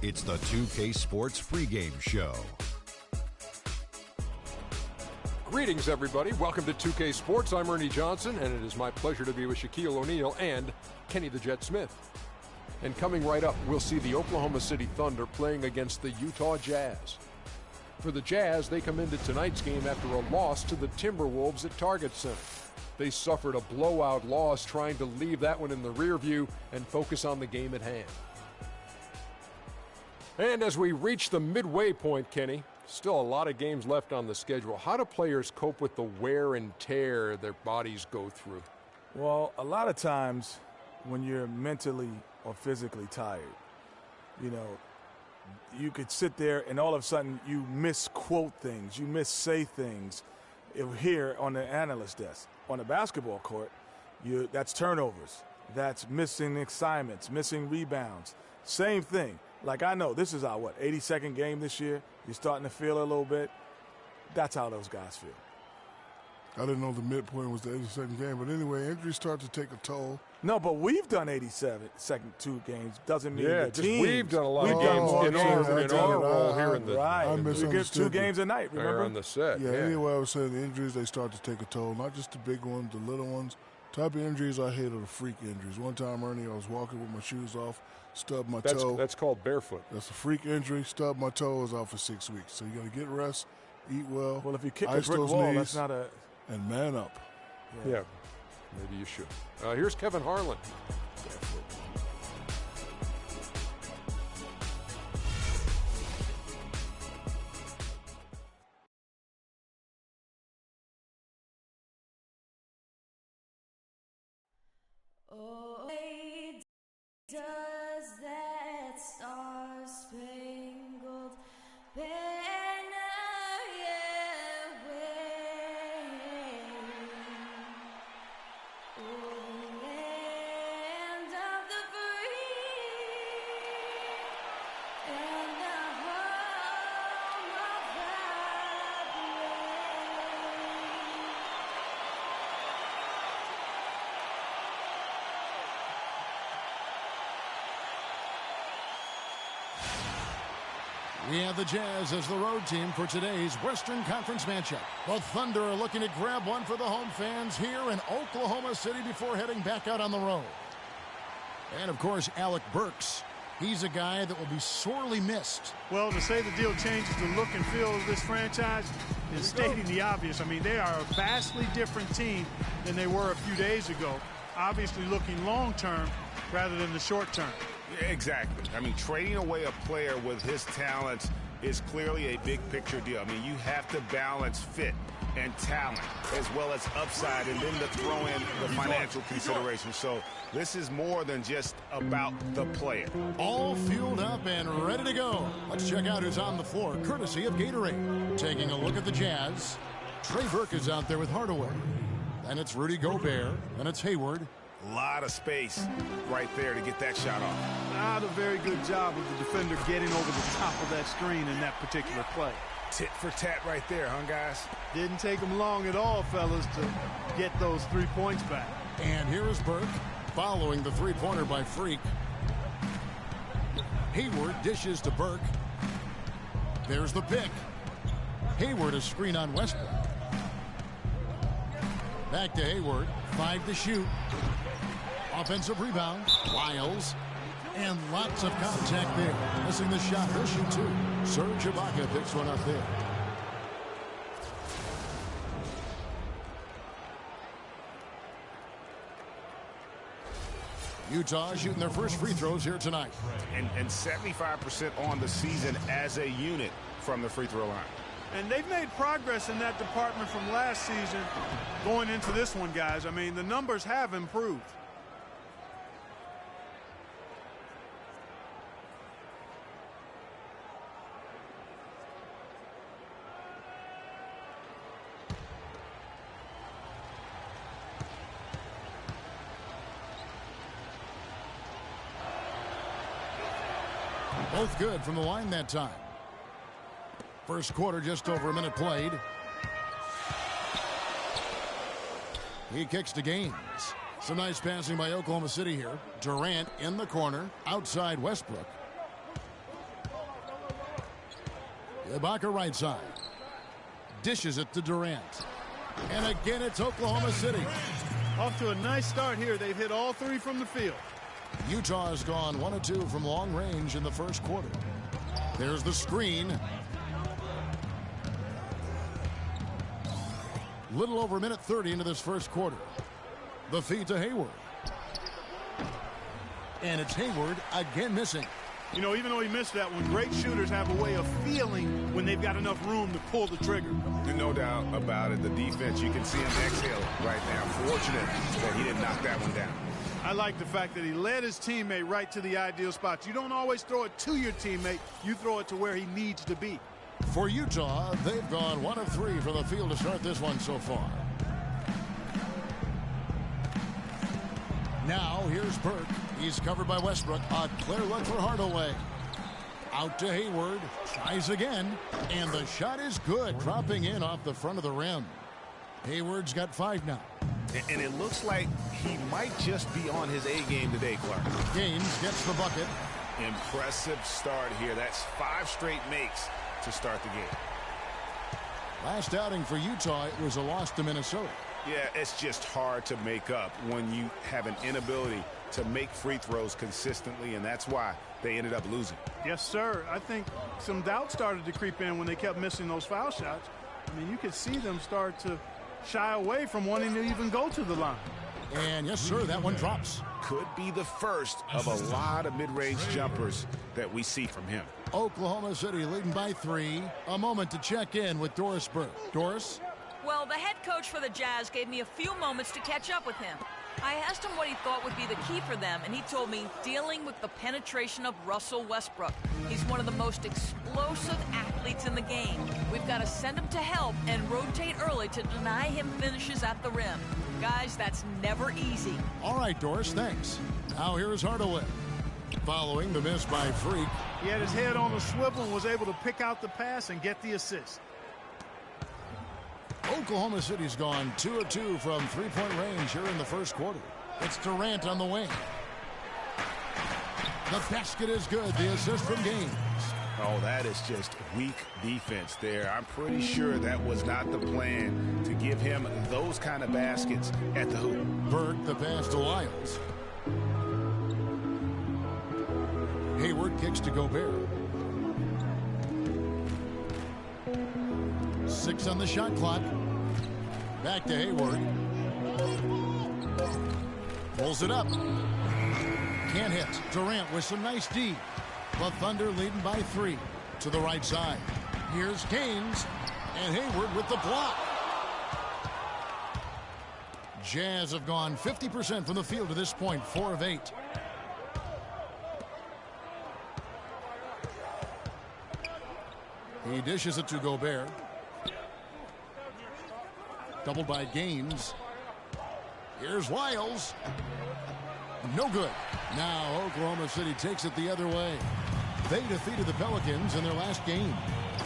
It's the 2K Sports pregame show. Greetings, everybody. Welcome to 2K Sports. I'm Ernie Johnson, and it is my pleasure to be with Shaquille O'Neal and Kenny the Jet Smith. And coming right up, we'll see the Oklahoma City Thunder playing against the Utah Jazz. For the Jazz, they come into tonight's game after a loss to the Timberwolves at Target Center. They suffered a blowout loss, trying to leave that one in the rear view and focus on the game at hand. And as we reach the midway point, Kenny, still a lot of games left on the schedule. How do players cope with the wear and tear their bodies go through? Well, a lot of times when you're mentally or physically tired, you know, you could sit there and all of a sudden you misquote things, you missay things here on the analyst desk. On the basketball court, that's turnovers, that's missing assignments, missing rebounds. Same thing. Like, I know this is our, 82nd game this year. You're starting to feel a little bit. That's how those guys feel. I didn't know the midpoint was the 82nd game. But anyway, injuries start to take a toll. No, but we've done 87 two games. Doesn't mean the team. We've done a lot of games in our role here in the right. I misunderstood. We get 2 games a night, remember? On the set. Yeah, anyway, I was saying the injuries, they start to take a toll. Not just the big ones, the little ones. Type of injuries I hate are the freak injuries. One time, Ernie, I was walking with my shoes off, stubbed my toe. That's called barefoot. That's a freak injury. Stubbed my toe, is out for 6 weeks. So you got to get rest, eat well. Well, if you kick a brick wall, that's not a... And man up. Yeah, maybe you should. Here's Kevin Harlan. Oh, does that star-spangled banner yet wave o'er the land of the free and the home of the brave? We have the Jazz as the road team for today's Western Conference matchup. The Thunder are looking to grab one for the home fans here in Oklahoma City before heading back out on the road. And, of course, Alec Burks. He's a guy that will be sorely missed. Well, to say the deal changes the look and feel of this franchise is stating the obvious. I mean, they are a vastly different team than they were a few days ago, obviously looking long-term rather than the short-term. Exactly. I mean, trading away a player with his talents is clearly a big picture deal. I mean, you have to balance fit and talent as well as upside, and then to throw in the financial considerations. So this is more than just about the player. All fueled up and ready to go. Let's check out who's on the floor, courtesy of Gatorade. Taking a look at the Jazz. Trey Burke is out there with Hardaway. Then it's Rudy Gobert. Then it's Hayward. A lot of space right there to get that shot off. Not a very good job of the defender getting over the top of that screen in that particular play. Tit for tat right there, huh, guys? Didn't take them long at all, fellas, to get those 3 points back. And here is Burke following the three-pointer by Freak. Hayward dishes to Burke. There's the pick. Hayward a screen on Westbrook. Back to Hayward. 5 to shoot. Offensive rebound. Wiles. And lots of contact there. Missing the shot. He'll shoot 2. Serge Ibaka picks one up there. Utah shooting their first free throws here tonight. And 75% on the season as a unit from the free throw line. And they've made progress in that department from last season going into this one, guys. I mean, the numbers have improved. Both good from the line that time. First quarter, just over a minute played. He kicks to Gaines. Some nice passing by Oklahoma City here. Durant in the corner, outside Westbrook. Ibaka right side. Dishes it to Durant. And again, it's Oklahoma City. Off to a nice start here. They've hit all three from the field. Utah has gone 1 of 2 from long range in the first quarter. There's the screen. Little over a minute 30 into this first quarter. The feed to Hayward. And it's Hayward again missing. You know, even though he missed that one, great shooters have a way of feeling when they've got enough room to pull the trigger. No doubt about it. The defense, you can see him exhale right now. Fortunate that he didn't knock that one down. I like the fact that he led his teammate right to the ideal spots. You don't always throw it to your teammate. You throw it to where he needs to be. For Utah, they've gone 1 of 3 from the field to start this one so far. Now, here's Burke. He's covered by Westbrook. A clear look for Hardaway. Out to Hayward. Tries again. And the shot is good. Dropping in off the front of the rim. Hayward's got 5 now. And it looks like he might just be on his A game today, Clark. Gaines gets the bucket. Impressive start here. That's 5 straight makes to start the game. Last outing for Utah, it was a loss to Minnesota. Yeah, it's just hard to make up when you have an inability to make free throws consistently, and that's why they ended up losing. Yes, sir. I think some doubt started to creep in when they kept missing those foul shots. I mean, you could see them start to shy away from wanting to even go to the line. And yes, sir, that one drops. Could be the first of a lot of mid-range jumpers that we see from him. Oklahoma City leading by 3. A moment to check in with Doris Burke. Doris? Well, the head coach for the Jazz gave me a few moments to catch up with him. I asked him what he thought would be the key for them, and he told me dealing with the penetration of Russell Westbrook. He's one of the most explosive athletes in the game. We've got to send him to help and rotate early to deny him finishes at the rim. Guys, that's never easy. All right, Doris, thanks. Now here's Hardaway. Following the miss by Freak. He had his head on a swivel and was able to pick out the pass and get the assist. Oklahoma City's gone 2 of 2 from 3-point range here in the first quarter. It's Durant on the wing. The basket is good. The assist from Gaines. Oh, that is just weak defense there. I'm pretty sure that was not the plan to give him those kind of baskets at the hoop. Burke, the pass to Lyles. Hayward kicks to Gobert. 6 on the shot clock. Back to Hayward. Pulls it up. Can't hit. Durant with some nice D. The Thunder leading by 3 to the right side. Here's Gaines. And Hayward with the block. Jazz have gone 50% from the field to this point. 4 of 8. He dishes it to Gobert. Doubled by Gaines. Here's Lyles. No good. Now Oklahoma City takes it the other way. They defeated the Pelicans in their last game.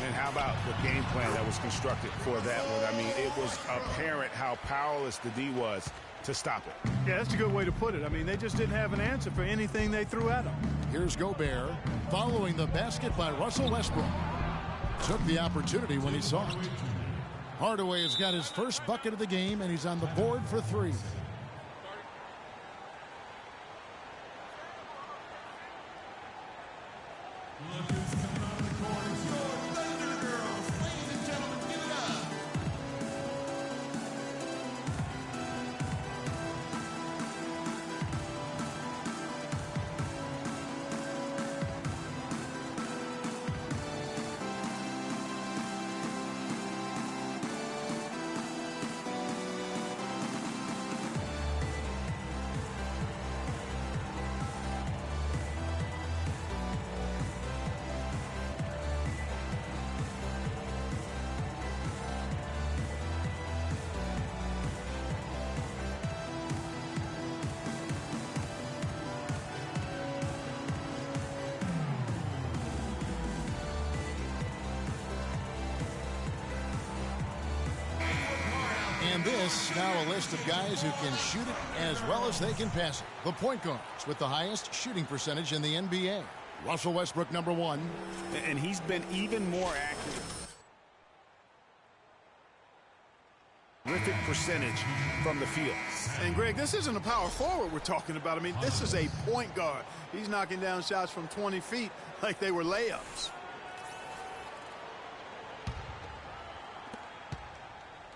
And how about the game plan that was constructed for that one? I mean, it was apparent how powerless the D was to stop it. Yeah, that's a good way to put it. I mean, they just didn't have an answer for anything they threw at them. Here's Gobert following the basket by Russell Westbrook. Took the opportunity when he saw it. Hardaway has got his first bucket of the game, and he's on the board for 3. And this now a list of guys who can shoot it as well as they can pass it. The point guards with the highest shooting percentage in the NBA. Russell Westbrook, number 1. And he's been even more accurate. Terrific percentage from the field. And Greg, this isn't a power forward we're talking about. I mean, this is a point guard. He's knocking down shots from 20 feet like they were layups.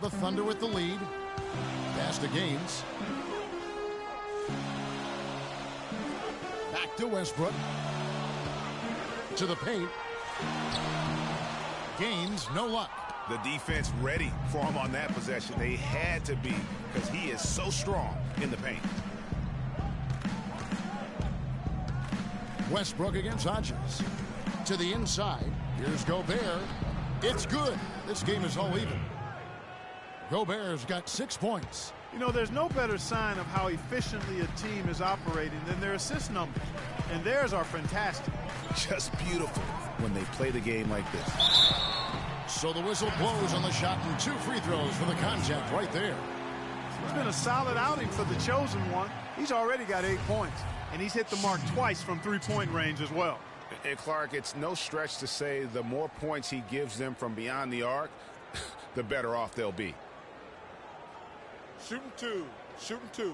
The Thunder with the lead. Pass to Gaines. Back to Westbrook. To the paint. Gaines, no luck. The defense ready for him on that possession. They had to be, because he is so strong in the paint. Westbrook against Hodges. To the inside. Here's Gobert. It's good. This game is all even. Gobert's got 6 points. You know, there's no better sign of how efficiently a team is operating than their assist numbers. And theirs are fantastic. Just beautiful when they play the game like this. So the whistle blows on the shot and 2 free throws for the contact right there. It's been a solid outing for the chosen one. He's already got 8 points, and he's hit the mark twice from 3-point range as well. And Clark, it's no stretch to say the more points he gives them from beyond the arc, the better off they'll be. Shooting 2. Shooting 2.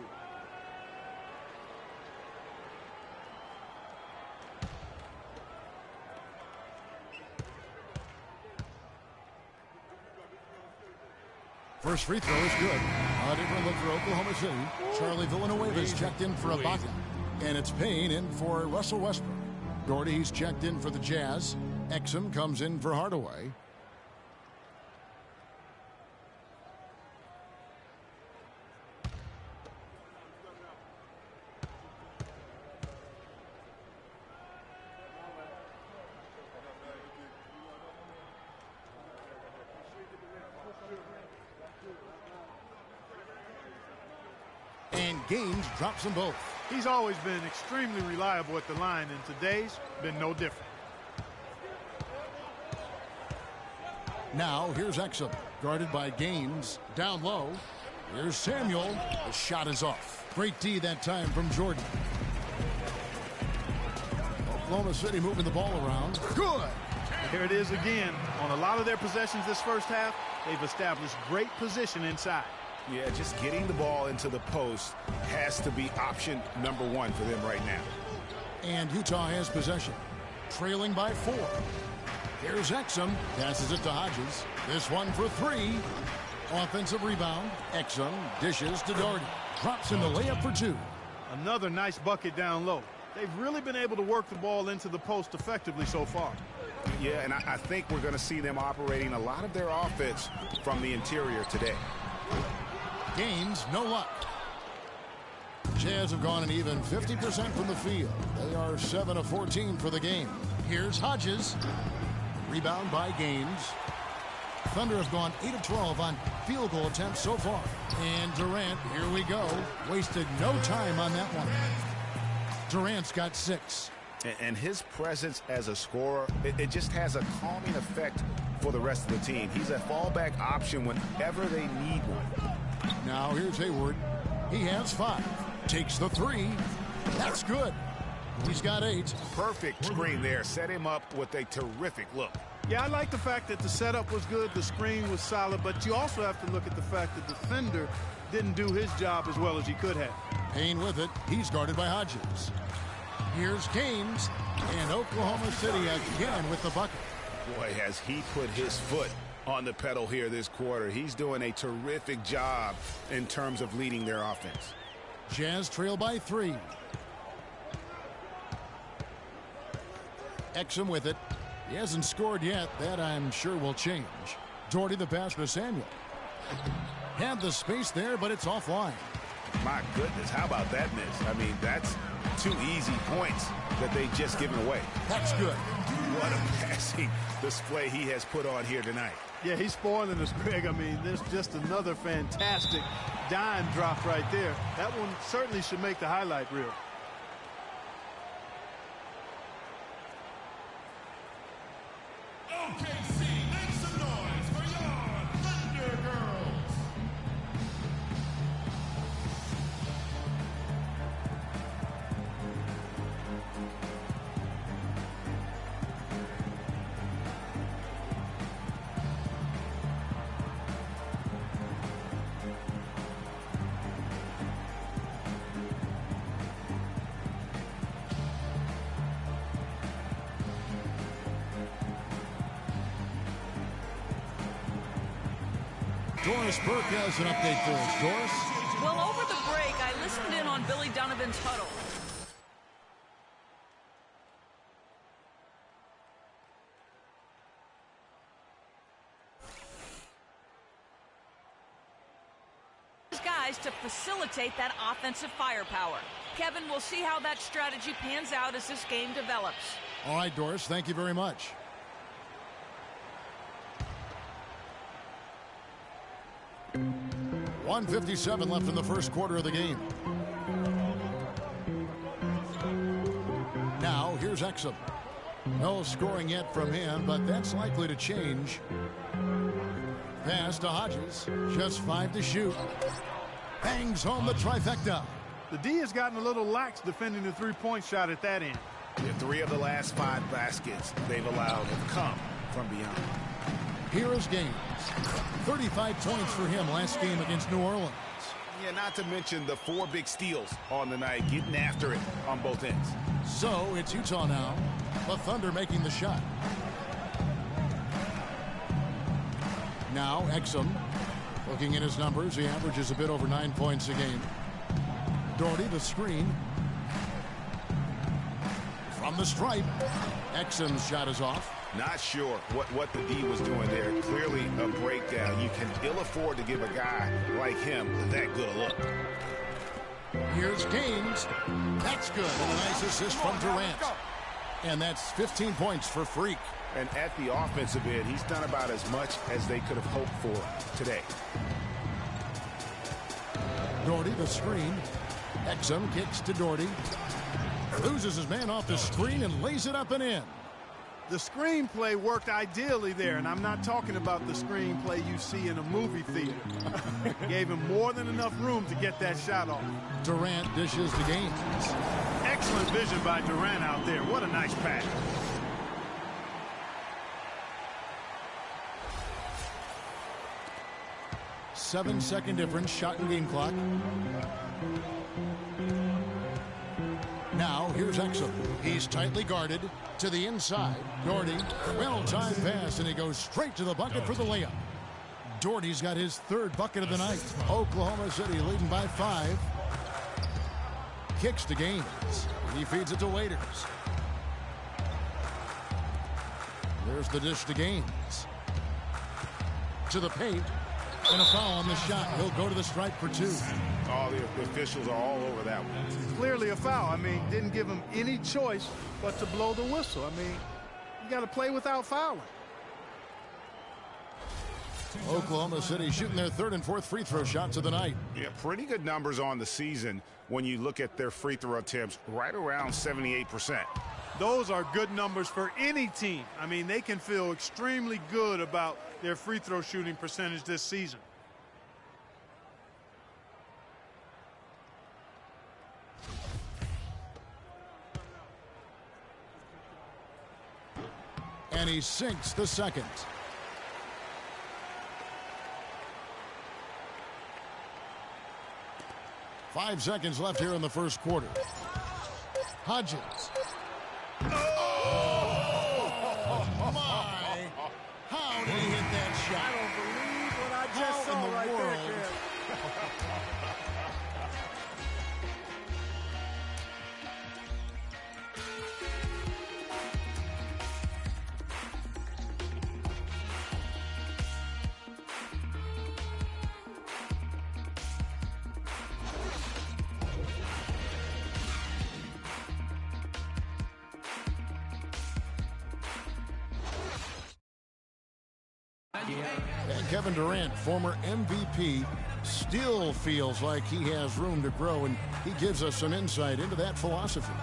First free throw is good. A different look for Oklahoma City. Charlie Villanueva's checked in for Ibaka. And it's Payne in for Russell Westbrook. Doherty's checked in for the Jazz. Exum comes in for Hardaway. Gaines drops them both. He's always been extremely reliable at the line, and today's been no different. Now here's Exum, guarded by Gaines, down low. Here's Samuel. The shot is off. Great D that time from Jordan. Oklahoma City moving the ball around. Good. Here it is again. On a lot of their possessions this first half, they've established great position inside. Yeah, just getting the ball into the post has to be option number 1 for them right now. And Utah has possession, trailing by 4. Here's Exum, passes it to Hodges. This one for 3. Offensive rebound. Exum dishes to Doherty. Drops in the layup for 2. Another nice bucket down low. They've really been able to work the ball into the post effectively so far. Yeah, and I think we're going to see them operating a lot of their offense from the interior today. Gaines, no luck. Jazz have gone an even 50% from the field. They are 7 of 14 for the game. Here's Hodges. Rebound by Gaines. Thunder have gone 8 of 12 on field goal attempts so far. And Durant, here we go. Wasted no time on that one. Durant's got 6. And his presence as a scorer, it just has a calming effect for the rest of the team. He's a fallback option whenever they need one. Now here's Hayward. He has 5. Takes the 3. That's good. He's got 8. Perfect screen there. Set him up with a terrific look. Yeah, I like the fact that the setup was good, the screen was solid, but you also have to look at the fact that the defender didn't do his job as well as he could have. Payne with it. He's guarded by Hodges. Here's Gaines, and Oklahoma City again with the bucket. Boy, has he put his foot on the pedal here this quarter. He's doing a terrific job in terms of leading their offense. Jazz trail by 3. Exum with it. He hasn't scored yet. That I'm sure will change. Doherty the pass to Samuel. Had the space there, but it's offline. My goodness, how about that miss? I mean, that's 2 easy points that they just given away. That's good. What a passing display he has put on here tonight. Yeah, he's spoiling us, Greg. I mean, there's just another fantastic dime drop right there. That one certainly should make the highlight reel. OKC, make some noise for your Thunder Girls. Doris Burke has an update for us. Doris? Well, over the break, I listened in on Billy Donovan's huddle. Guys to facilitate that offensive firepower. Kevin, we'll see how that strategy pans out as this game develops. All right, Doris, thank you very much. .157 left in the first quarter of the game. Now, here's Exum. No scoring yet from him, but that's likely to change. Pass to Hodges. Just 5 to shoot. Bangs home the trifecta. The D has gotten a little lax defending the three-point shot at that end. Yeah, 3 of the last 5 baskets they've allowed have come from beyond. Here is Gaines. 35 points for him last game against New Orleans. Yeah, not to mention the 4 big steals on the night, getting after it on both ends. So it's Utah now. The Thunder making the shot. Now Exum. Looking at his numbers, he averages a bit over 9 points a game. Doherty, the screen. From the stripe. Exum's shot is off. Not sure what the D was doing there. Clearly a breakdown. You can ill afford to give a guy like him that good a look. Here's Gaines. That's good. And a nice assist from Durant. And that's 15 points for Freak. And at the offensive end, he's done about as much as they could have hoped for today. Doherty, the screen. Exum kicks to Doherty. Loses his man off the screen and lays it up and in. The screenplay worked ideally there, and I'm not talking about the screenplay you see in a movie theater. Gave him more than enough room to get that shot off. Durant dishes to Gaines. Excellent vision by Durant out there. What a nice pass. Seven-second difference, shot and game clock. Now, here's Exum. He's tightly guarded to the inside. Doherty, well-timed pass, and he goes straight to the bucket for the layup. Doherty's got his 3rd bucket of the night. Oklahoma City leading by 5. Kicks to Gaines. He feeds it to Waiters. There's the dish to Gaines. To the paint. And a foul on the shot. He'll go to the stripe for 2. Oh, the officials are all over that one. Clearly a foul. I mean, didn't give him any choice but to blow the whistle. I mean, you got to play without fouling. Oklahoma City shooting their 3rd and 4th free throw shots of the night. Yeah, pretty good numbers on the season when you look at their free throw attempts, right around 78%. Those are good numbers for any team. I mean, they can feel extremely good about their free throw shooting percentage this season. And he sinks the second. Five seconds left here in the first quarter. Hodges. Oh, my. How did he hit that shot? I don't believe what I just saw right there, Kev. And Kevin Durant, former MVP, still feels like he has room to grow, and he gives us some insight into that philosophy.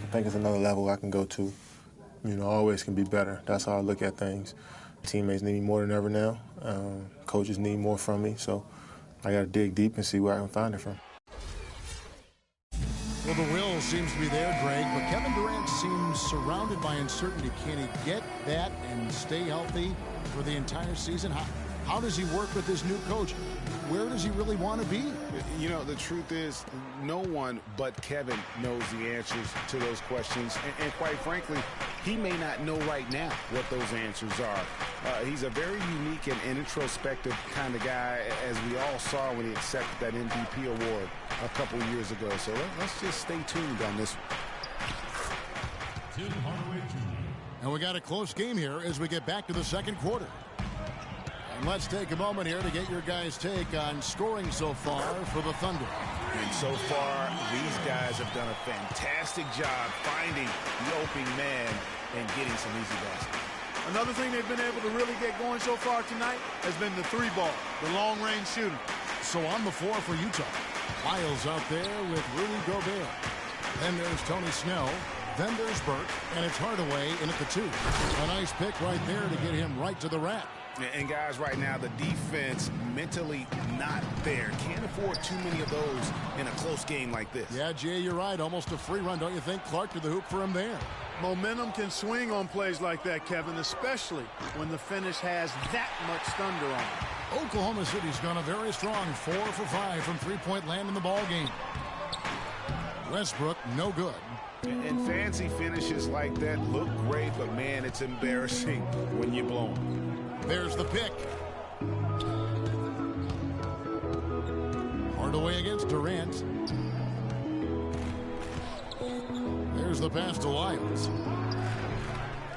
I think it's another level I can go to. You know, always can be better. That's how I look at things. Teammates need me more than ever now. Coaches need more from me, so I got to dig deep and see where I can find it from. Well, the will seems to be there, Greg, but Kevin Durant seems surrounded by uncertainty. Can he get that and stay healthy for the entire season? How does he work with his new coach? Where does he really want to be? You know, the truth is, no one but Kevin knows the answers to those questions. And quite frankly, he may not know right now what those answers are. He's a very unique and introspective kind of guy, as we all saw when he accepted that MVP award a couple years ago. So let's just stay tuned on this one. And we got a close game here as we get back to the second quarter. And let's take a moment here to get your guys' take on scoring so far for the Thunder. And so far, these guys have done a fantastic job finding the opening man and getting some easy baskets. Another thing they've been able to really get going so far tonight has been the three ball, the long-range shooting. So on the floor for Utah, Miles out there with Rudy Gobert. Then there's Tony Snell. Then there's Burke, and it's Hardaway in at the 2. A nice pick right there to get him right to the rack. And guys, right now, the defense mentally not there. Can't afford too many of those in a close game like this. Yeah, Jay, you're right. Almost a free run, don't you think? Clark to the hoop for him there. Momentum can swing on plays like that, Kevin, especially when the finish has that much thunder on it. Oklahoma City's gone a very strong 4 for 5 from three-point land in the ball game. Westbrook, no good. And fancy finishes like that look great, but man, it's embarrassing when you blow them. There's the pick. Hardaway against Durant. There's the pass to Lyles.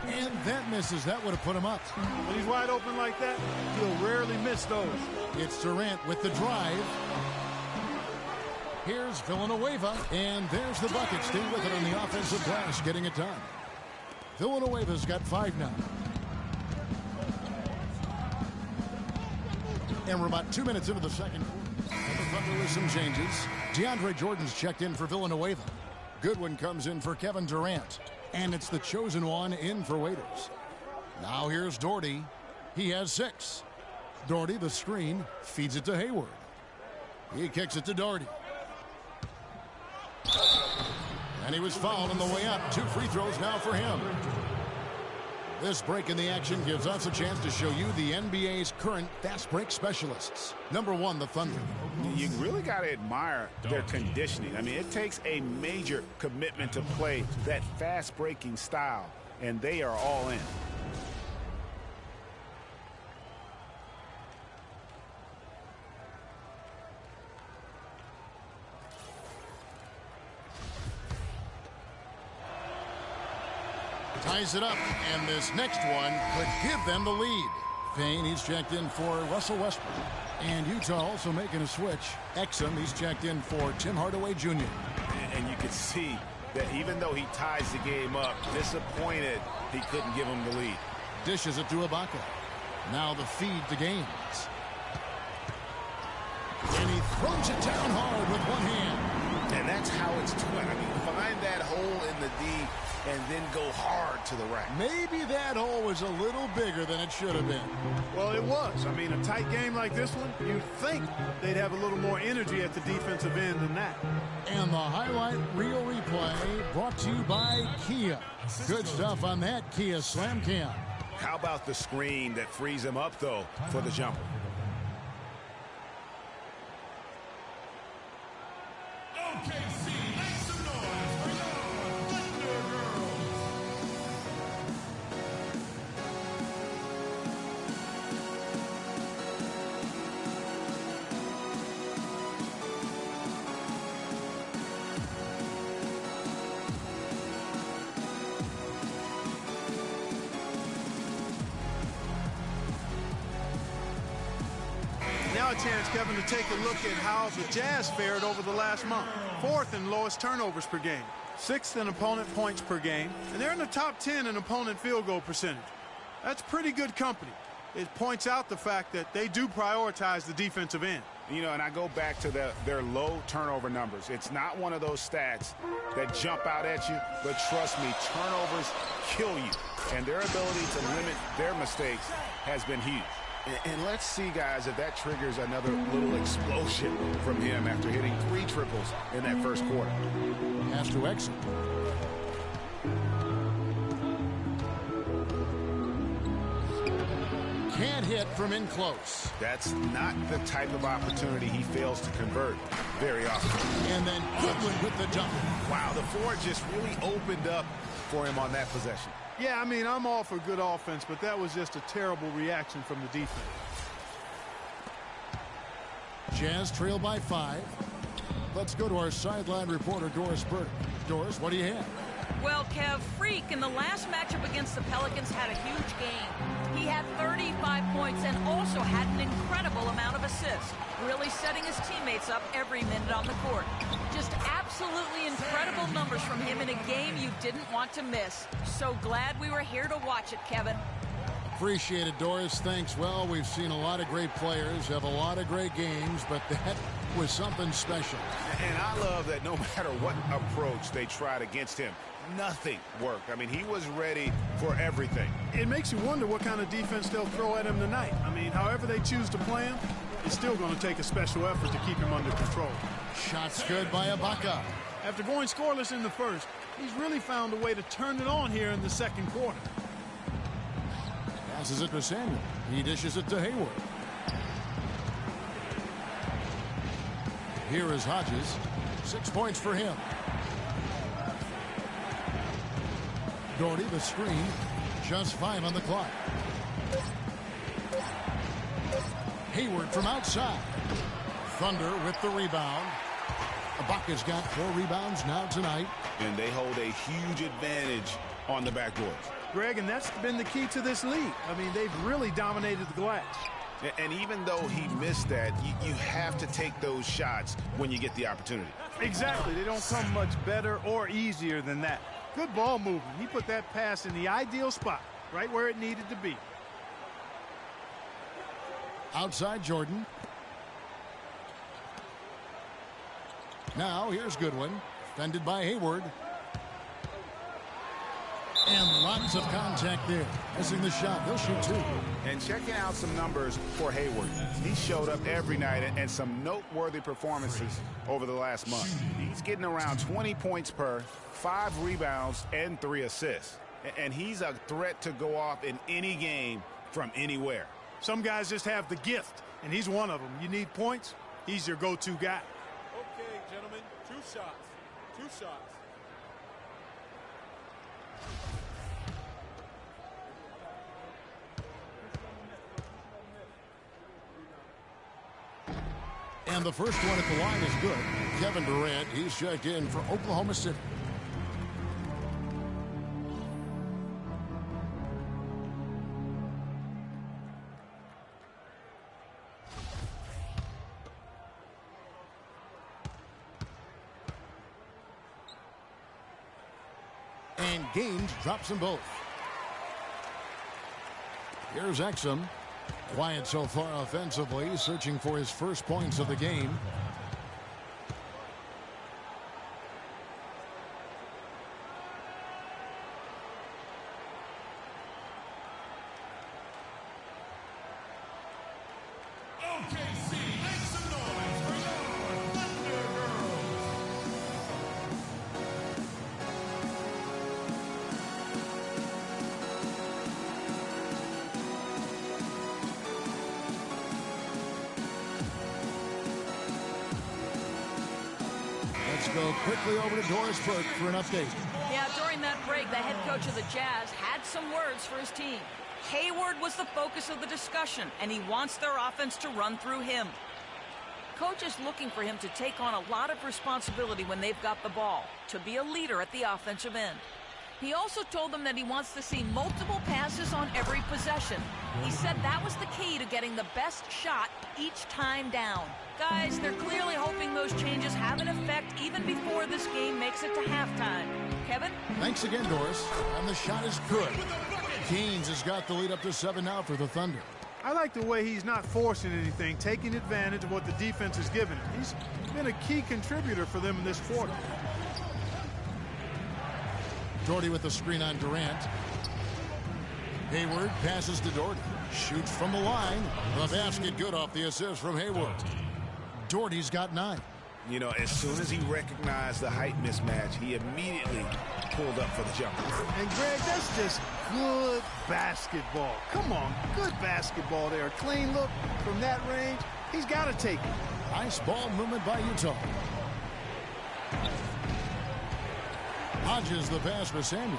And that misses. That would have put him up. When he's wide open like that, he'll rarely miss those. It's Durant with the drive. Here's Villanueva, and there's the bucket. Stay with it on the offensive glass, getting it done. Villanueva's got 5 now. And we're about 2 minutes into the second quarter. And the Thunder with some changes. DeAndre Jordan's checked in for Villanueva. Goodwin comes in for Kevin Durant. And it's the chosen one in for Waiters. Now here's Doherty. He has 6. Doherty, the screen, feeds it to Hayward. He kicks it to Doherty. And he was fouled on the way up. 2 free throws now for him. This break in the action gives us a chance to show you the NBA's current fast break specialists. Number 1, the Thunder. You really got to admire their conditioning. I mean, it takes a major commitment to play that fast breaking style, and they are all in. Ties it up, and this next one could give them the lead. Payne, he's checked in for Russell Westbrook. And Utah also making a switch. Exum, he's checked in for Tim Hardaway Jr. And you can see that even though he ties the game up, disappointed he couldn't give him the lead. Dishes it to Ibaka. Now the feed to Gaines. And he throws it down hard with one hand. And that's how it's done. I mean, find that hole in the D and then go hard to the rack. Maybe that hole was a little bigger than it should have been. Well, it was. I mean, a tight game like this one, you'd think they'd have a little more energy at the defensive end than that. And the highlight reel replay brought to you by Kia. Good stuff on that Kia Slam Cam. How about the screen that frees him up, though, for the jumper? Now a chance, Kevin, to take a look at how the Jazz fared over the last month. 4th in lowest turnovers per game, 6th in opponent points per game, and they're in the top 10 in opponent field goal percentage. That's pretty good company. It points out the fact that they do prioritize the defensive end. You know, and I go back to their low turnover numbers. It's not one of those stats that jump out at you, but trust me, turnovers kill you. And their ability to limit their mistakes has been huge. And let's see, guys, if that triggers another little explosion from him after hitting 3 triples in that first quarter. Has to exit. Can't hit hit from in close. That's not the type of opportunity he fails to convert very often. And then Goodwin with the dunk. Wow, the floor just really opened up for him on that possession. Yeah, I mean, I'm all for good offense, but that was just a terrible reaction from the defense. Jazz trail by 5. Let's go to our sideline reporter, Doris Burke. Doris, what do you have? Well, Kev, Freak in the last matchup against the Pelicans had a huge game. He had 35 points and also had an incredible amount of assists, really setting his teammates up every minute on the court. Just absolutely incredible numbers from him in a game you didn't want to miss. So glad we were here to watch it, Kevin. Appreciate it, Doris. Thanks. Well, we've seen a lot of great players have a lot of great games, but that was something special. And I love that no matter what approach they tried against him, nothing worked. I mean, he was ready for everything. It makes you wonder what kind of defense they'll throw at him tonight. I mean, however they choose to play him, it's still going to take a special effort to keep him under control. Shots good by Ibaka. After going scoreless in the first, he's really found a way to turn it on here in the second quarter. Passes it to Samuel. He dishes it to Hayward. Here is Hodges. 6 points for him. Doherty, the screen. Just 5 on the clock. Hayward from outside. Thunder with the rebound. Ibaka's got 4 rebounds now tonight. And they hold a huge advantage on the backboards. Greg, and that's been the key to this league. I mean, they've really dominated the glass. And even though he missed that, you have to take those shots when you get the opportunity. Exactly. They don't come much better or easier than that. Good ball movement. He put that pass in the ideal spot, right where it needed to be. Outside Jordan. Now here's Goodwin. Defended by Hayward. And lots of contact there. Missing the shot. He'll shoot 2. And checking out some numbers for Hayward. He showed up every night and some noteworthy performances over the last month. He's getting around 20 points per, 5 rebounds, and 3 assists. And he's a threat to go off in any game from anywhere. Some guys just have the gift, and he's one of them. You need points, he's your go-to guy. Okay, gentlemen, 2 shots. 2 shots. And the first one at the line is good. Kevin Durant, he's checked in for Oklahoma City. And Gaines drops them both. Here's Exum. Quiet so far offensively, searching for his first points of the game. OKC, make some noise for your Thunder Girls. Let's go quickly over to Doris Burke for an update. Yeah, during that break, the head coach of the Jazz had some words for his team. Hayward was the focus of the discussion, and he wants their offense to run through him. Coach is looking for him to take on a lot of responsibility when they've got the ball, to be a leader at the offensive end. He also told them that he wants to see multiple passes on every possession. He said that was the key to getting the best shot each time down. Guys, they're clearly hoping those changes have an effect even before this game makes it to halftime. Kevin? Thanks again, Doris. And the shot is good. Gaines has got the lead up to 7 now for the Thunder. I like the way he's not forcing anything, taking advantage of what the defense has given him. He's been a key contributor for them in this quarter. Doherty with the screen on Durant. Hayward passes to Doherty. Shoots from the line. The basket good off the assist from Hayward. Doherty's got 9. You know, as soon as he recognized the height mismatch, he immediately pulled up for the jumper. And Greg, that's just good basketball. Come on, good basketball there. A clean look from that range. He's got to take it. Nice ball movement by Utah. Hodges the pass for Samuel.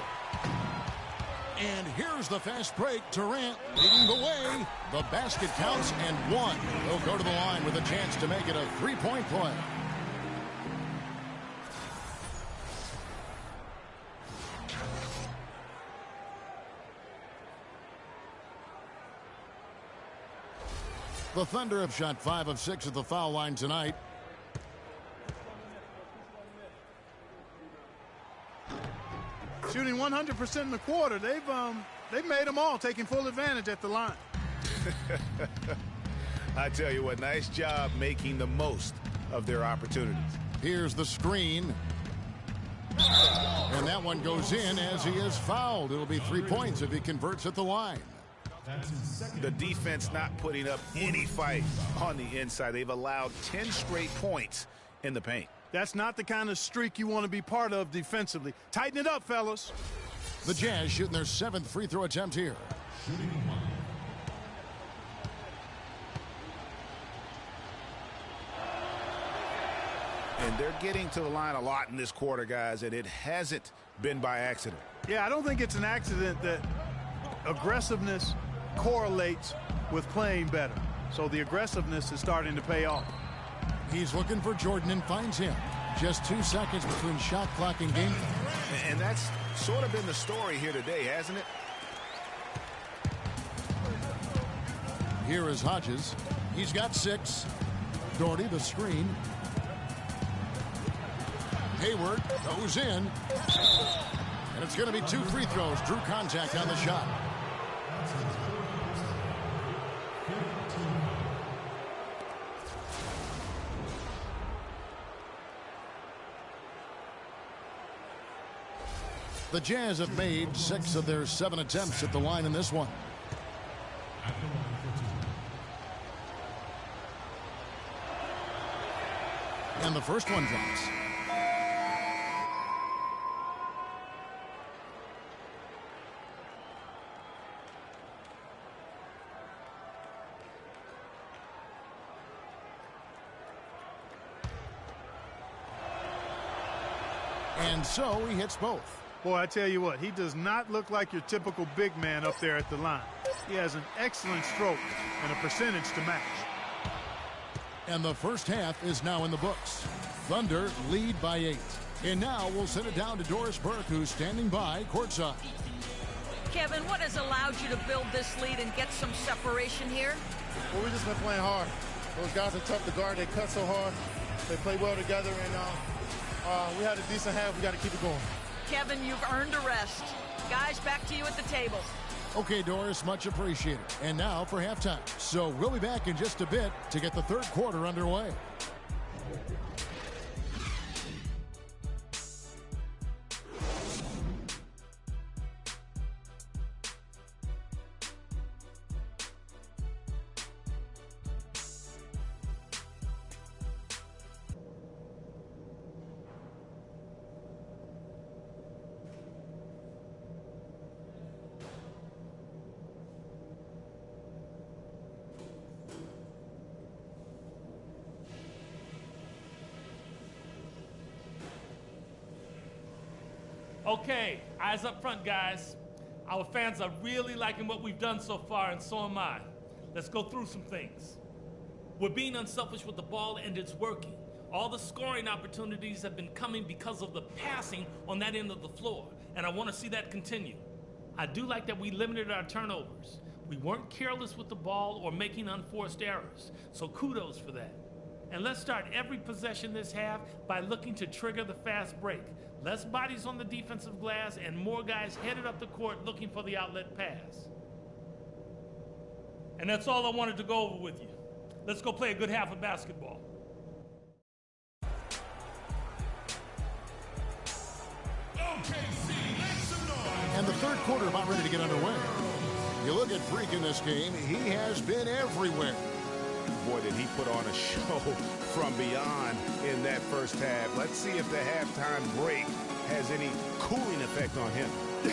And here's the fast break. Durant leading the way. The basket counts and one. He'll go to the line with a chance to make it a three-point play. The Thunder have shot 5 of 6 at the foul line tonight. Shooting 100% in the quarter. They've made them all, taking full advantage at the line. I tell you what, nice job making the most of their opportunities. Here's the screen. And that one goes in as he is fouled. It'll be 3 points if he converts at the line. The defense not putting up any fight on the inside. They've allowed 10 straight points in the paint. That's not the kind of streak you want to be part of defensively. Tighten it up, fellas. The Jazz shooting their 7th free throw attempt here. And they're getting to the line a lot in this quarter, guys, and it hasn't been by accident. Yeah, I don't think it's an accident that aggressiveness correlates with playing better. So the aggressiveness is starting to pay off. He's looking for Jordan and finds him. Just 2 seconds between shot clock and game time. And that's sort of been the story here today, hasn't it? Here is Hodges. He's got 6. Doherty the screen. Hayward goes in. And it's going to be 2 free throws. Drew contact on the shot. The Jazz have made 6 of their 7 attempts at the line in this one. And the first one drops. And so he hits both. Boy, I tell you what, he does not look like your typical big man up there at the line. He has an excellent stroke and a percentage to match. And the first half is now in the books. Thunder lead by 8. And now we'll send it down to Doris Burke, who's standing by courtside. Kevin, what has allowed you to build this lead and get some separation here? Well, we've just been playing hard. Those guys are tough to guard. They cut so hard. They play well together, and we had a decent half. We got to keep it going. Kevin, you've earned a rest. Guys, back to you at the table. Okay, Doris, much appreciated. And now for halftime. So we'll be back in just a bit to get the third quarter underway. Okay, eyes up front, guys. Our fans are really liking what we've done so far, and so am I. Let's go through some things. We're being unselfish with the ball, and it's working. All the scoring opportunities have been coming because of the passing on that end of the floor, and I want to see that continue. I do like that we limited our turnovers. We weren't careless with the ball or making unforced errors, so kudos for that. And let's start every possession this half by looking to trigger the fast break. Less bodies on the defensive glass and more guys headed up the court looking for the outlet pass. And that's all I wanted to go over with you. Let's go play a good half of basketball. And the third quarter about ready to get underway. You look at Freak in this game, he has been everywhere. Boy, did he put on a show from beyond in that first half. Let's see if the halftime break has any cooling effect on him.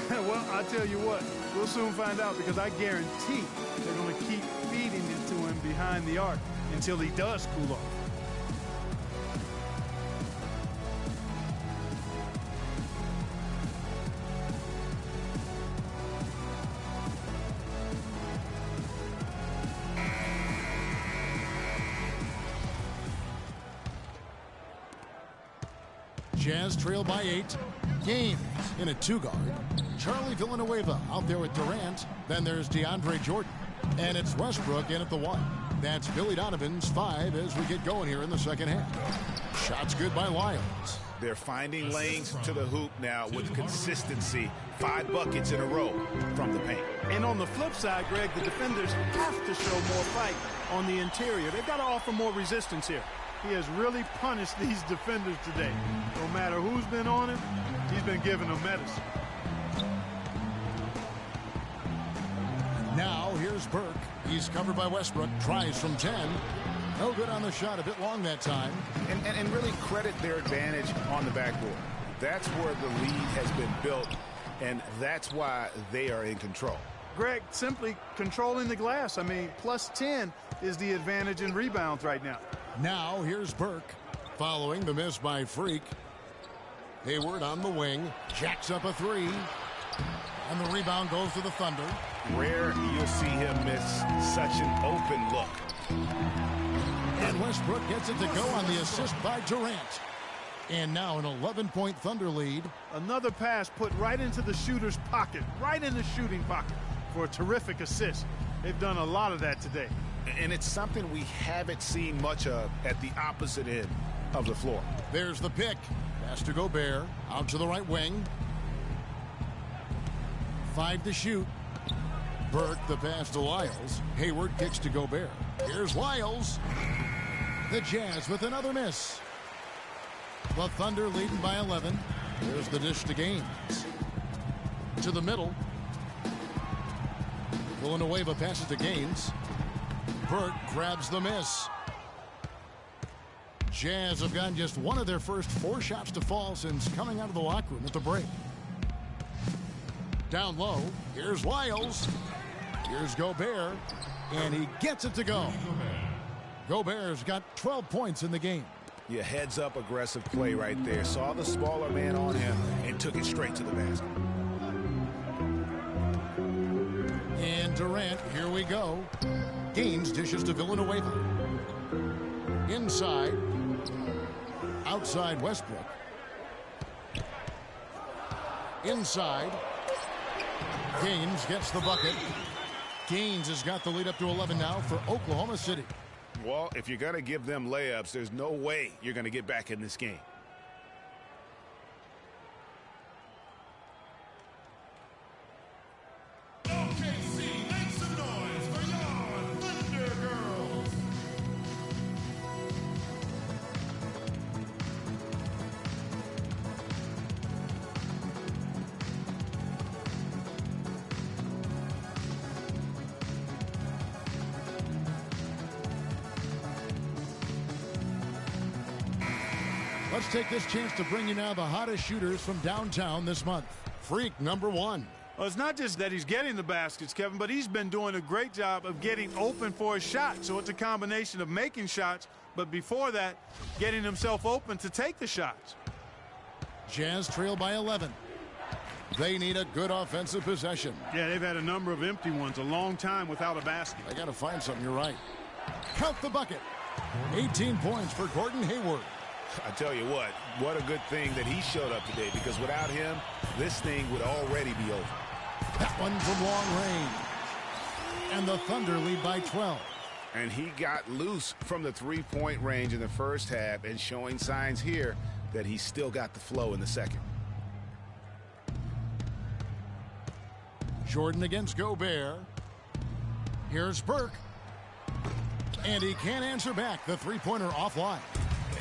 Well, I'll tell you what, we'll soon find out, because I guarantee they're going to keep feeding it to him behind the arc until he does cool off. Jazz trail by 8. Gaines in a 2-guard. Charlie Villanueva out there with Durant. Then there's DeAndre Jordan. And it's Westbrook in at the 1. That's Billy Donovan's 5 as we get going here in the second half. Shots good by Lyles. They're finding lanes to the hoop now with consistency. 5 buckets in a row from the paint. And on the flip side, Greg, the defenders have to show more fight on the interior. They've got to offer more resistance here. He has really punished these defenders today. No matter who's been on him, he's been giving them medicine. Now here's Burke. He's covered by Westbrook. Tries from 10. No good on the shot. A bit long that time. And really credit their advantage on the backboard. That's where the lead has been built, and that's why they are in control. Greg, simply controlling the glass. I mean, plus 10 is the advantage in rebounds right now. Now here's Burke. Following the miss by Freak. Hayward on the wing. Jacks up a 3. And the rebound goes to the Thunder. Rare you'll see him miss such an open look. And Westbrook gets it to go on the assist by Durant. And now an 11-point Thunder lead. Another pass put right into the shooter's pocket, right in the shooting pocket for a terrific assist. They've done a lot of that today. And it's something we haven't seen much of at the opposite end of the floor. There's the pick. Pass to Gobert. Out to the right wing. 5 to shoot. Burke the pass to Lyles. Hayward kicks to Gobert. Here's Lyles. The Jazz with another miss. The Thunder leading by 11. There's the dish to Gaines. To the middle. Villanueva passes to Gaines. Burke grabs the miss. Jazz have gotten just one of their first 4 shots to fall since coming out of the locker room at the break. Down low, here's Lyles. Here's Gobert, and he gets it to go. Gobert's got 12 points in the game. Yeah, heads up aggressive play right there. Saw the smaller man on him and took it straight to the basket. And Durant, here we go. Gaines dishes to Villanueva. Inside. Outside Westbrook. Inside. Gaines gets the bucket. Gaines has got the lead up to 11 now for Oklahoma City. Well, if you're going to give them layups, there's no way you're going to get back in this game. OKC, make some noise for your Thunder Girls. Let's take this chance to bring you now the hottest shooters from downtown this month. Freak number 1. Well, it's not just that he's getting the baskets, Kevin, but he's been doing a great job of getting open for a shot. So it's a combination of making shots, but before that, getting himself open to take the shots. Jazz trail by 11. They need a good offensive possession. Yeah, they've had a number of empty ones, a long time without a basket. They got to find something, you're right. Count the bucket. 18 points for Gordon Hayward. I tell you what a good thing that he showed up today, because without him, this thing would already be over. That one from long range. And the Thunder lead by 12. And he got loose from the three-point range in the first half and showing signs here that he's still got the flow in the second. Jordan against Gobert. Here's Burke. And he can't answer back. The three-pointer offline.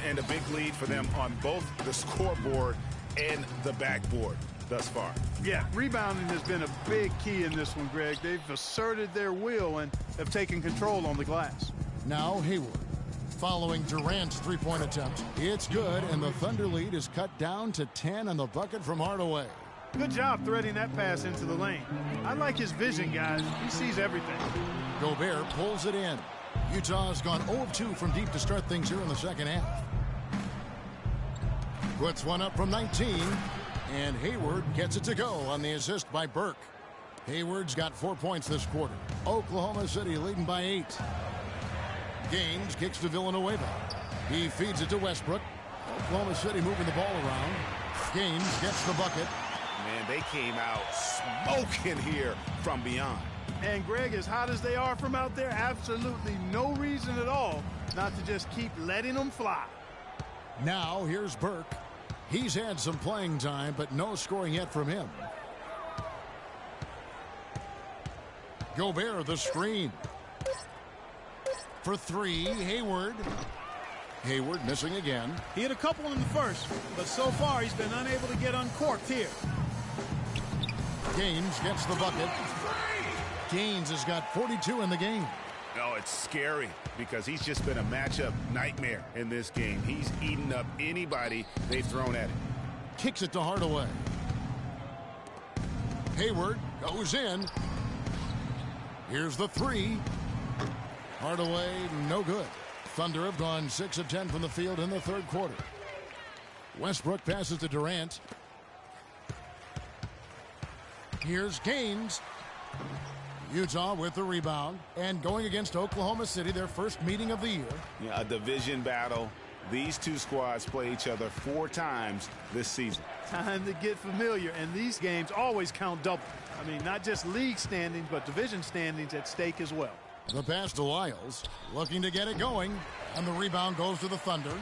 And a big lead for them on both the scoreboard and the backboard thus far. Yeah, rebounding has been a big key in this one, Greg. They've asserted their will and have taken control on the glass. Now Hayward. following Durant's three-point attempt. It's good, and the Thunder lead is cut down to 10 on the bucket from Hardaway. Good job threading that pass into the lane. I like his vision, guys. He sees everything. Gobert pulls it in. Utah's gone 0 of 2 from deep to start things here in the second half. Puts one up from 19, and Hayward gets it to go on the assist by Burke. Hayward's got 4 points this quarter. Oklahoma City leading by 8. Gaines kicks to Villanueva. He feeds it to Westbrook. Oklahoma City moving the ball around. Gaines gets the bucket. Man, they came out smoking here from beyond. And Greg, as hot as they are from out there, absolutely no reason at all not to just keep letting them fly. Now here's Burke. He's had some playing time, but no scoring yet from him. Gobert, the screen. For three, Hayward. Hayward missing again. He had a couple in the first, but so far he's been unable to get uncorked here. Gaines gets the bucket. Gaines has got 42 in the game. Oh, it's scary because he's just been a matchup nightmare in this game. He's eaten up anybody they've thrown at him. Kicks it to Hardaway. Hayward goes in. Here's the three. Hardaway, no good. Thunder have gone 6 of 10 from the field in the third quarter. Westbrook passes to Durant. Here's Gaines. Utah with the rebound and going against Oklahoma City, their first meeting of the year. Yeah, a division battle. These two squads play each other 4 times this season. Time to get familiar, and these games always count double. I mean, not just league standings, but division standings at stake as well. The pass to Lyles, looking to get it going, and the rebound goes to the Thunder.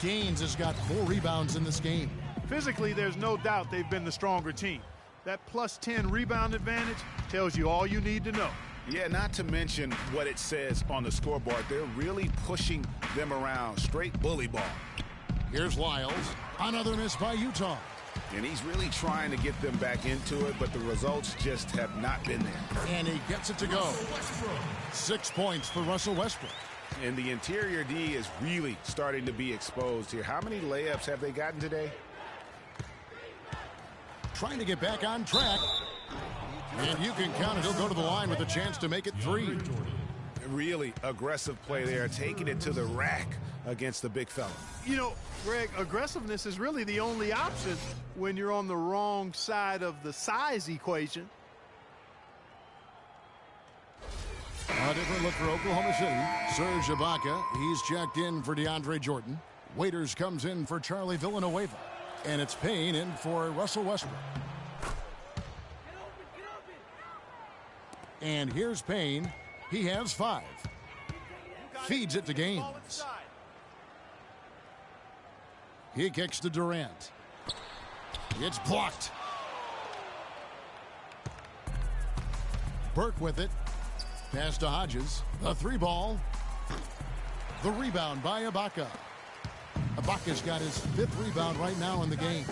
Gaines has got 4 rebounds in this game. Physically, there's no doubt they've been the stronger team. That plus 10 rebound advantage tells you all you need to know. Yeah, not to mention what it says on the scoreboard. They're really pushing them around. Straight bully ball. Here's Lyles. Another miss by Utah. And he's really trying to get them back into it, but the results just have not been there. And he gets it to go. 6 points for Russell Westbrook. And the interior D is really starting to be exposed here. How many layups have they gotten today? Trying to get back on track. And you can count it. He'll go to the line with a chance to make it 3. Really aggressive play there, taking it to the rack against the big fella. You know, Greg, aggressiveness is really the only option when you're on the wrong side of the size equation. A different look for Oklahoma City. Serge Ibaka, he's checked in for DeAndre Jordan. Waiters comes in for Charlie Villanueva. And it's Payne in for Russell Westbrook. And here's Payne. He has 5. Feeds it to Gaines. He kicks to Durant. It's blocked. Burke with it. Pass to Hodges. A 3-ball. The rebound by Ibaka. Ibaka's got his 5th rebound right now in the game.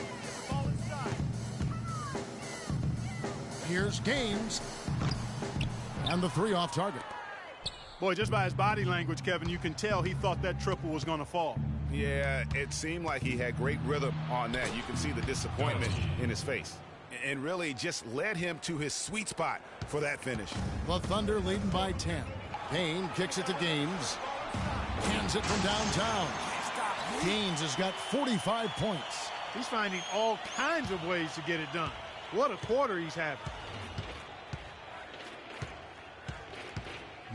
Here's Gaines. And the 3 off target. Boy, just by his body language, Kevin, you can tell he thought that triple was going to fall. Yeah, it seemed like he had great rhythm on that. You can see the disappointment in his face. And really just led him to his sweet spot for that finish. The Thunder leading by 10. Payne kicks it to Gaines. Hands it from downtown. Gaines has got 45 points. He's finding all kinds of ways to get it done. What a quarter he's having.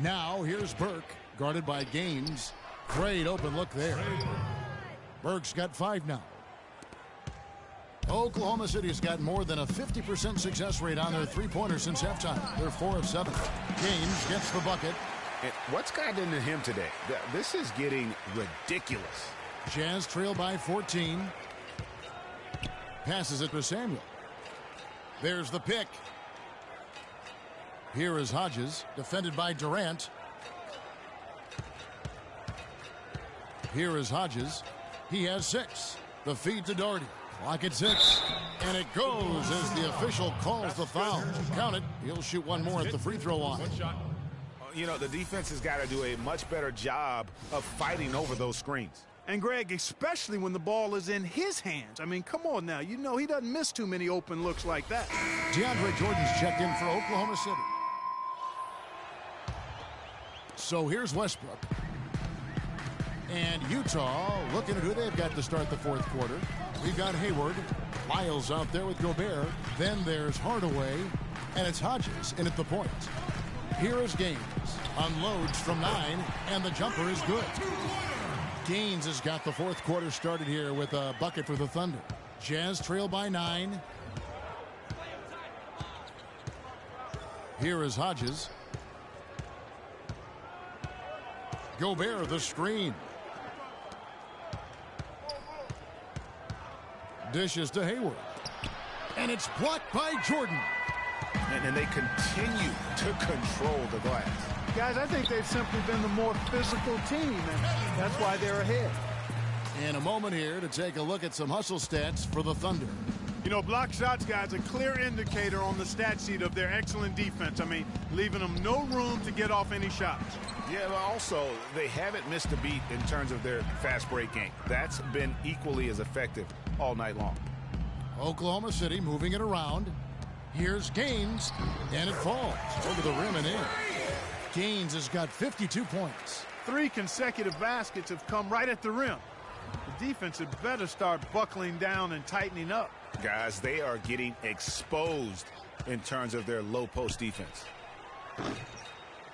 Now here's Burke, guarded by Gaines. Great open look there. Burke's got 5 now. Oklahoma City's got more than a 50% success rate on their 3-pointers since halftime. They're 4 of 7. Gaines gets the bucket. And what's gotten into him today? This is getting ridiculous. Jazz trail by 14. Passes it to Samuel. There's the pick. Here is Hodges, defended by Durant. Here is Hodges. He has 6. The feed to Doherty. Clock at 6. And it goes as the official calls the foul. Count it. He'll shoot one more at the free throw line. you know, the defense has got to do a much better job of fighting over those screens. And, Greg, especially when the ball is in his hands. I mean, come on now. You know he doesn't miss too many open looks like that. DeAndre Jordan's checked in for Oklahoma City. So here's Westbrook. And Utah looking at who they've got to start the fourth quarter. We've got Hayward. Lyles out there with Gobert. Then there's Hardaway. And it's Hodges in at the point. Here is Gaines. Unloads from 9. And the jumper is good. Gaines has got the fourth quarter started here with a bucket for the Thunder. Jazz trail by 9. Here is Hodges. Gobert the screen. Dishes to Hayward. And it's blocked by Jordan. And they continue to control the glass. Guys, I think they've simply been the more physical team, and that's why they're ahead. And a moment here to take a look at some hustle stats for the Thunder. You know, block shots, guys, a clear indicator on the stat sheet of their excellent defense. I mean, leaving them no room to get off any shots. Yeah, but also, they haven't missed a beat in terms of their fast break game. That's been equally as effective all night long. Oklahoma City moving it around. Here's Gaines, and it falls over the rim and in. Gaines has got 52 points. 3 consecutive baskets have come right at the rim. The defense had better start buckling down and tightening up. Guys, they are getting exposed in terms of their low post defense.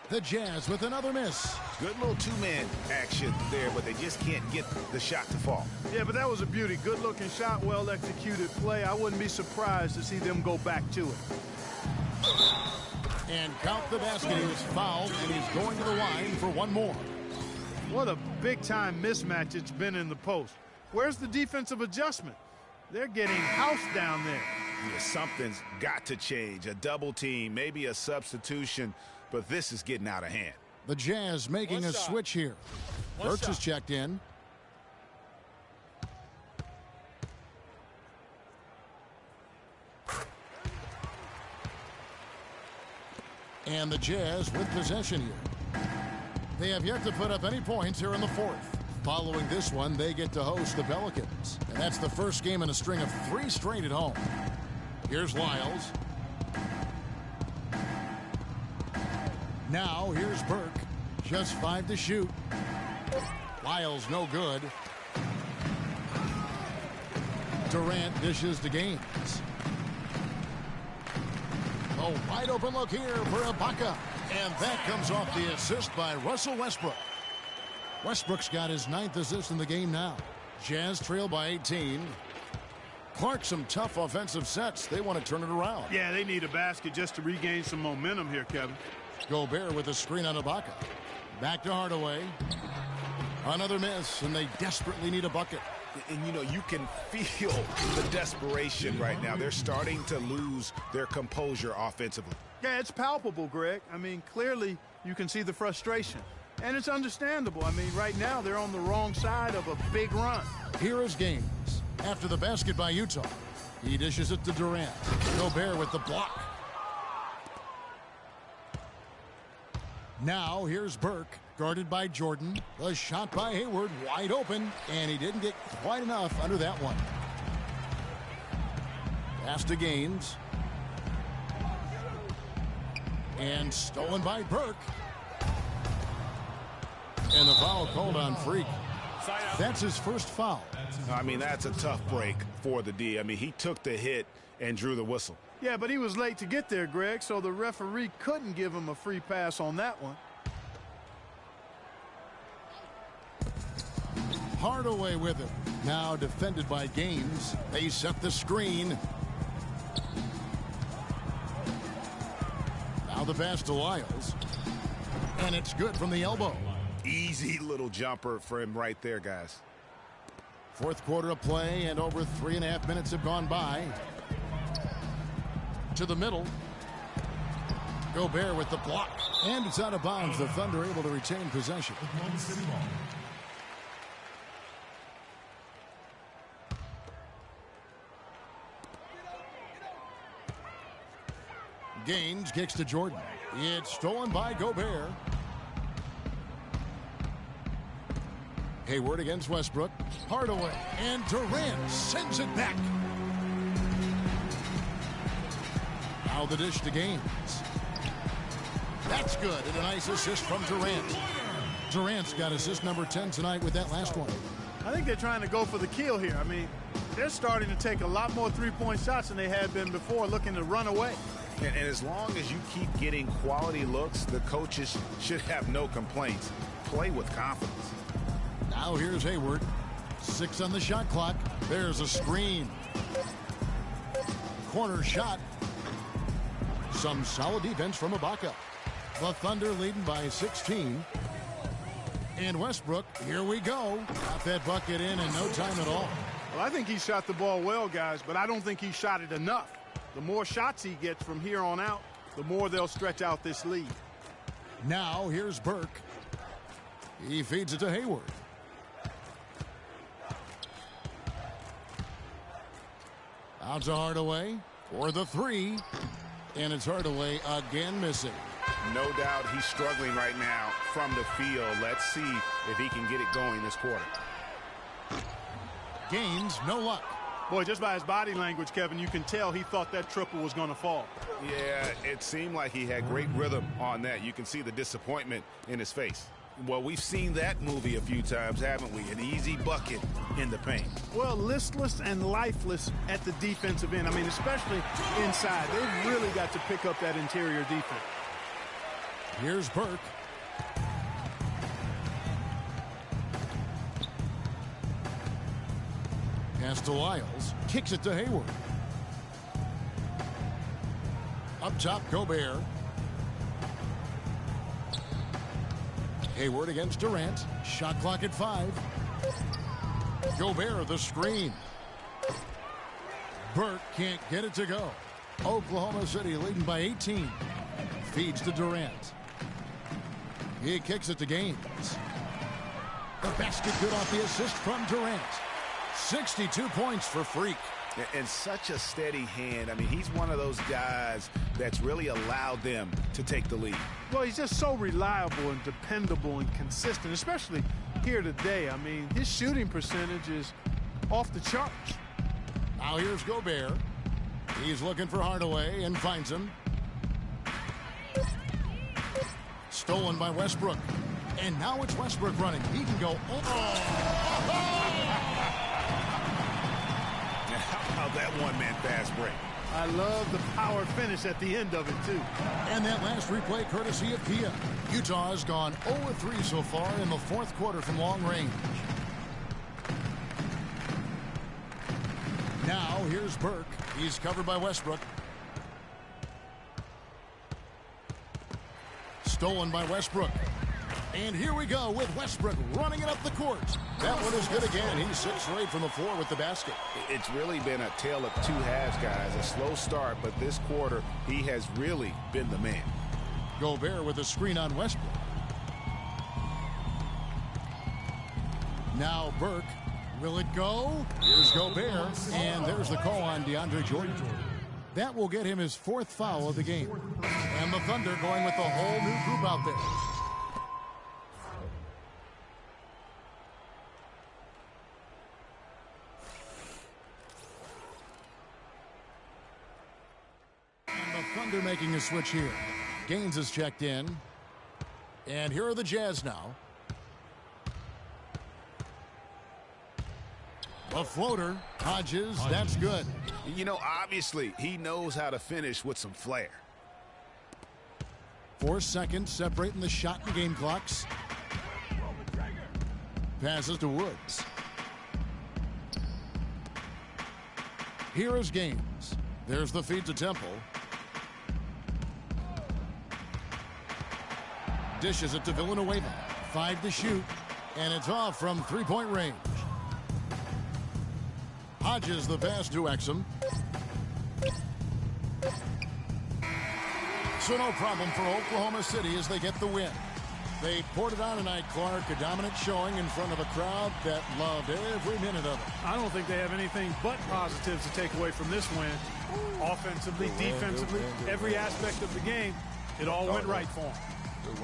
The Jazz with another miss. Good little two-man action there, but they just can't get the shot to fall. Yeah, but that was a beauty. Good-looking shot, well-executed play. I wouldn't be surprised to see them go back to it. And count the basket. He was fouled, and he's going to the line for one more. What a big-time mismatch it's been in the post. Where's the defensive adjustment? They're getting housed down there. Yeah, something's got to change. A double team, maybe a substitution, but this is getting out of hand. The Jazz making a switch here. Burks is checked in. And the Jazz with possession here. They have yet to put up any points here in the fourth. Following this one, they get to host the Pelicans. And that's the first game in a string of 3 straight at home. Here's Lyles. Now here's Burke. Just 5 to shoot. Lyles no good. Durant dishes to Gaines. A wide open look here for Ibaka. And that comes off the assist by Russell Westbrook. Westbrook's got his 9th assist in the game now. Jazz trail by 18. Clark, some tough offensive sets. They want to turn it around. Yeah, they need a basket just to regain some momentum here, Kevin. Gobert with a screen on Ibaka. Back to Hardaway. Another miss, and they desperately need a bucket. And, you know, you can feel the desperation right now. They're starting to lose their composure offensively. Yeah, it's palpable, Greg. I mean, clearly you can see the frustration. And it's understandable. I mean, right now they're on the wrong side of a big run. Here is Gaines. After the basket by Utah. He dishes it to Durant. Gobert with the block. Now here's Burke, guarded by Jordan. The shot by Hayward, wide open, and he didn't get quite enough under that one. Pass to Gaines. And stolen by Burke. And the foul called on Freak. That's his first foul. I mean, that's a tough break for the D. I mean, he took the hit and drew the whistle. Yeah, but he was late to get there, Greg, so the referee couldn't give him a free pass on that one. Hardaway with it. Now defended by Gaines. They set the screen. Now the pass to Lyles. And it's good from the elbow. Easy little jumper for him right there, guys. Fourth quarter of play, and over 3.5 minutes have gone by. To the middle. Gobert with the block. And it's out of bounds. The Thunder able to retain possession. Gaines kicks to Jordan. It's stolen by Gobert. Hayward against Westbrook. Hardaway. And Durant sends it back. Now the dish to Gaines. That's good. And a nice assist from Durant. Durant's got assist number 10 tonight with that last one. I think they're trying to go for the kill here. I mean, they're starting to take a lot more three-point shots than they had been before, looking to run away. And as long as you keep getting quality looks, the coaches should have no complaints. Play with confidence. Now here's Hayward. 6 on the shot clock. There's a screen. Corner shot. Some solid defense from Ibaka. The Thunder leading by 16. And Westbrook, here we go. Got that bucket in no time at all. Well, I think he shot the ball well, guys, but I don't think he shot it enough. The more shots he gets from here on out, the more they'll stretch out this lead. Now here's Burke. He feeds it to Hayward. Out to Hardaway for the 3. And it's Hardaway again missing. No doubt he's struggling right now from the field. Let's see if he can get it going this quarter. Gaines, no luck. Boy, just by his body language, Kevin, you can tell he thought that triple was going to fall. Yeah, it seemed like he had great rhythm on that. You can see the disappointment in his face. Well, we've seen that movie a few times, haven't we? An easy bucket in the paint. Well, listless and lifeless at the defensive end. I mean, especially inside. They've really got to pick up that interior defense. Here's Burke. Pass to Lyles. Kicks it to Hayward. Up top, Gobert. Hayward against Durant. Shot clock at 5. Gobert, the screen. Burke can't get it to go. Oklahoma City leading by 18. Feeds to Durant. He kicks it to Gaines. The basket good off the assist from Durant. 62 points for Freak. And such a steady hand. I mean, he's one of those guys that's really allowed them to take the lead. Well, he's just so reliable and dependable and consistent, especially here today. I mean, his shooting percentage is off the charts. Now here's Gobert. He's looking for Hardaway and finds him. Stolen by Westbrook. And now it's Westbrook running. He can go. How about that one-man fast break? I love the power finish at the end of it, too. And that last replay courtesy of Kia. Utah has gone 0-3 so far in the fourth quarter from long range. Now here's Burke. He's covered by Westbrook. Stolen by Westbrook. And here we go with Westbrook running it up the court. That one is good again. He's 6 for 8 from the floor with the basket. It's really been a tale of two halves, guys. A slow start, but this quarter, he has really been the man. Gobert with a screen on Westbrook. Now Burke. Will it go? Here's Gobert. And there's the call on DeAndre Jordan. That will get him his 4th foul of the game. And the Thunder going with the whole new group out there. Thunder making a switch here. Gaines is checked in. And here are the Jazz now. A floater. Hodges, that's good. You know, obviously, he knows how to finish with some flair. 4 seconds separating the shot and game clocks. Passes to Woods. Here is Gaines. There's the feed to Temple. Dishes it to Villanueva. 5 to shoot. And it's off from 3-point range. Hodges the pass to Exum. So no problem for Oklahoma City as they get the win. They poured it on tonight, Clark. A dominant showing in front of a crowd that loved every minute of it. I don't think they have anything but positives to take away from this win. Offensively, defensively, every aspect of the game. It all went right for him.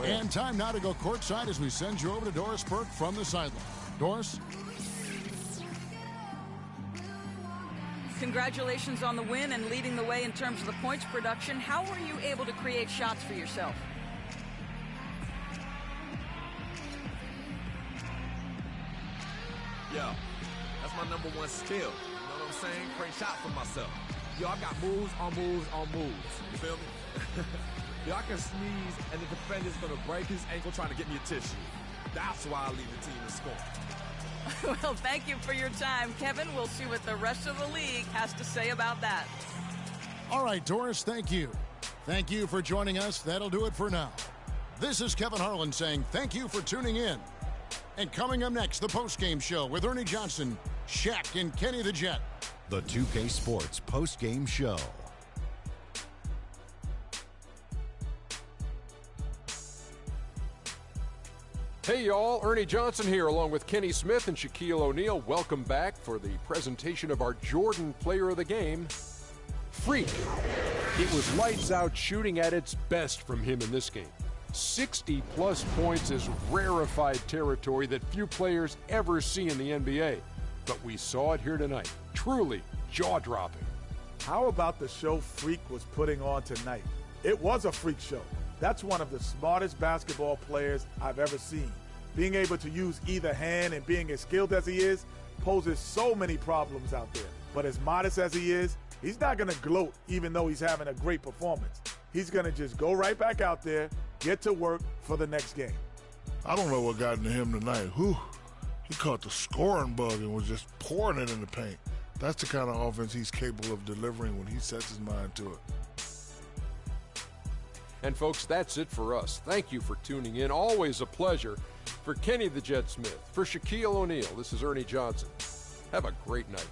And time now to go courtside as we send you over to Doris Burke from the sideline. Doris? Congratulations on the win and leading the way in terms of the points production. How were you able to create shots for yourself? Yeah, that's my number one skill. You know what I'm saying? Create shots for myself. Yo, I got moves on moves on moves. You feel me? Yo, I can sneeze and the defender's gonna break his ankle trying to get me a tissue. That's why I lead the team in scoring. Well, thank you for your time, Kevin. We'll see what the rest of the league has to say about that. All right, Doris, thank you. Thank you for joining us. That'll do it for now. This is Kevin Harlan saying thank you for tuning in. And coming up next, the postgame show with Ernie Johnson, Shaq, and Kenny the Jet. The 2K Sports postgame show. Hey y'all, Ernie Johnson here along with Kenny Smith and Shaquille O'Neal. Welcome back for the presentation of our Jordan Player of the Game, Freak. It was lights out shooting at its best from him in this game. 60-plus points is rarefied territory that few players ever see in the NBA. But we saw it here tonight. Truly jaw-dropping. How about the show Freak was putting on tonight? It was a freak show. That's one of the smartest basketball players I've ever seen. Being able to use either hand and being as skilled as he is poses so many problems out there. But as modest as he is, he's not going to gloat even though he's having a great performance. He's going to just go right back out there, get to work for the next game. I don't know what got into him tonight. Whew. He caught the scoring bug and was just pouring it in the paint. That's the kind of offense he's capable of delivering when he sets his mind to it. And folks, that's it for us. Thank you for tuning in. Always a pleasure. For Kenny the Jet Smith, for Shaquille O'Neal, this is Ernie Johnson. Have a great night.